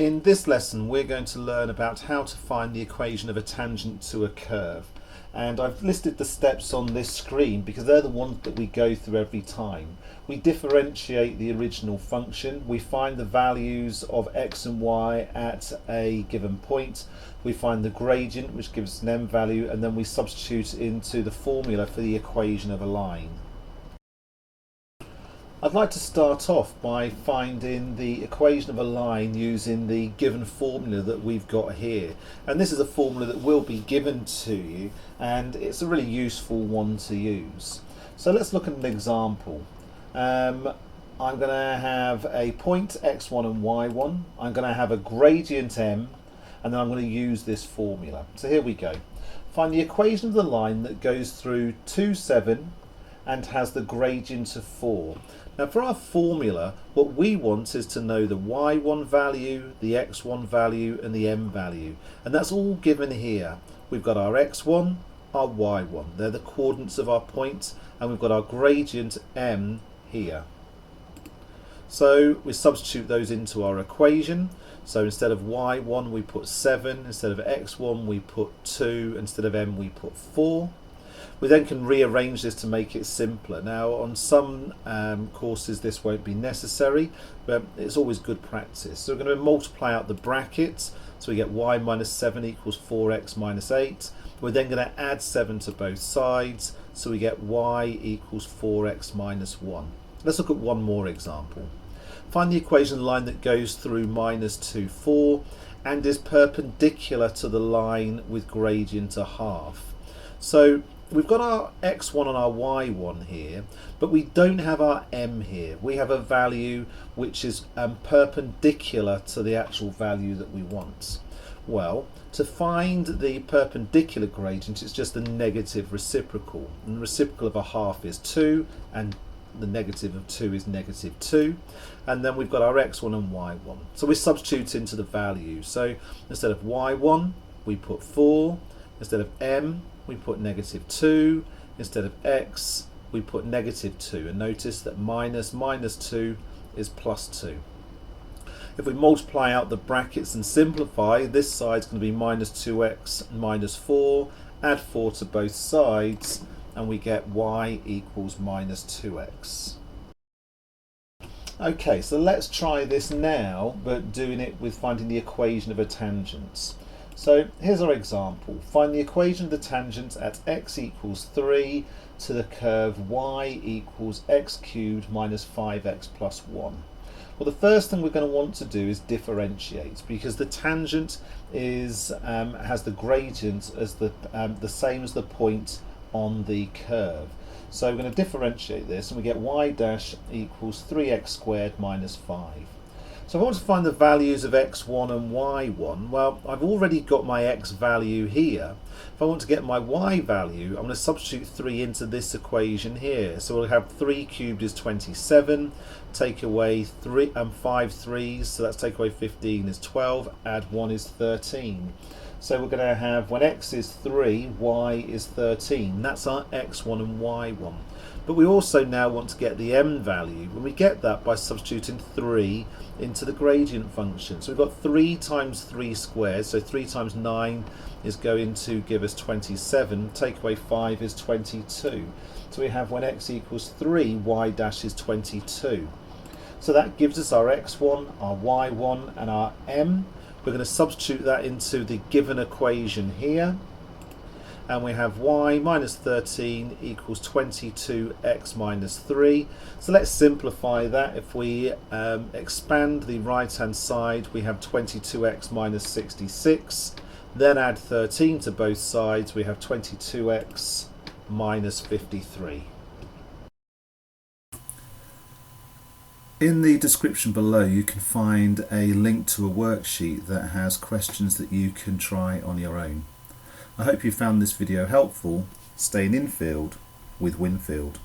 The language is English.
In this lesson we're going to learn about how to find the equation of a tangent to a curve, and I've listed the steps on this screen because they're the ones that we go through every time. We differentiate the original function, we find the values of x and y at a given point, we find the gradient which gives us an m value, and then we substitute into the formula for the equation of a line. I'd like to start off by finding the equation of a line using the given formula that we've got here. And this is a formula that will be given to you, and it's a really useful one to use. So let's look at an example. I'm going to have a point x1 and y1. I'm going to have a gradient m, and then I'm going to use this formula. So here we go. Find the equation of the line that goes through 2, 7 and has the gradient of 4. Now for our formula, what we want is to know the y1 value, the x1 value and the m value, and that's all given here. We've got our x1, our y1, they're the coordinates of our point, and we've got our gradient m here. So we substitute those into our equation. So instead of y1 we put 7, instead of x1 we put 2, instead of m we put 4. We then can rearrange this to make it simpler. Now on some courses this won't be necessary, but it's always good practice. So we're going to multiply out the brackets, so we get y minus 7 equals 4x minus 8. We're then going to add 7 to both sides, so we get y equals 4x minus 1. Let's look at one more example. Find the equation of the line that goes through minus 2, 4 and is perpendicular to the line with gradient a half. So we've got our x1 and our y1 here, but we don't have our m here. We have a value which is perpendicular to the actual value that we want. Well, to find the perpendicular gradient, it's just the negative reciprocal. And the reciprocal of a half is 2, and the negative of 2 is negative 2. And then we've got our x1 and y1. So we substitute into the value. So instead of y1, we put 4. Instead of m, we put negative 2. Instead of x, we put negative 2. And notice that minus 2 is plus 2. If we multiply out the brackets and simplify, this side's going to be minus 2x minus 4. Add 4 to both sides, and we get y equals minus 2x. Okay, so let's try this now, but doing it with finding the equation of a tangent. So here's our example. Find the equation of the tangent at x equals 3 to the curve y equals x cubed minus 5x plus 1. Well, the first thing we're going to want to do is differentiate, because the tangent is has the gradient as the same as the point on the curve. So we're going to differentiate this, and we get y dash equals 3x squared minus 5. So if I want to find the values of x1 and y1, well, I've already got my x value here. If I want to get my y value, I'm going to substitute 3 into this equation here. So we'll have 3 cubed is 27, take away 5 threes, so that's take away 15 is 12, add 1 is 13. So we're going to have, when x is 3, y is 13. That's our x1 and y1. But we also now want to get the m value, and we get that by substituting 3 into the gradient function. So we've got 3 times 3 squared, so 3 times 9 is going to give us 27, take away 5 is 22. So we have when x equals 3, y dash is 22. So that gives us our x1, our y1 and our m. We're going to substitute that into the given equation here, and we have y minus 13 equals 22x minus 3. So let's simplify that. If we expand the right hand side, we have 22x minus 66, then add 13 to both sides, we have 22x minus 53. In the description below you can find a link to a worksheet that has questions that you can try on your own. I hope you found this video helpful. Staying in field with Winfield.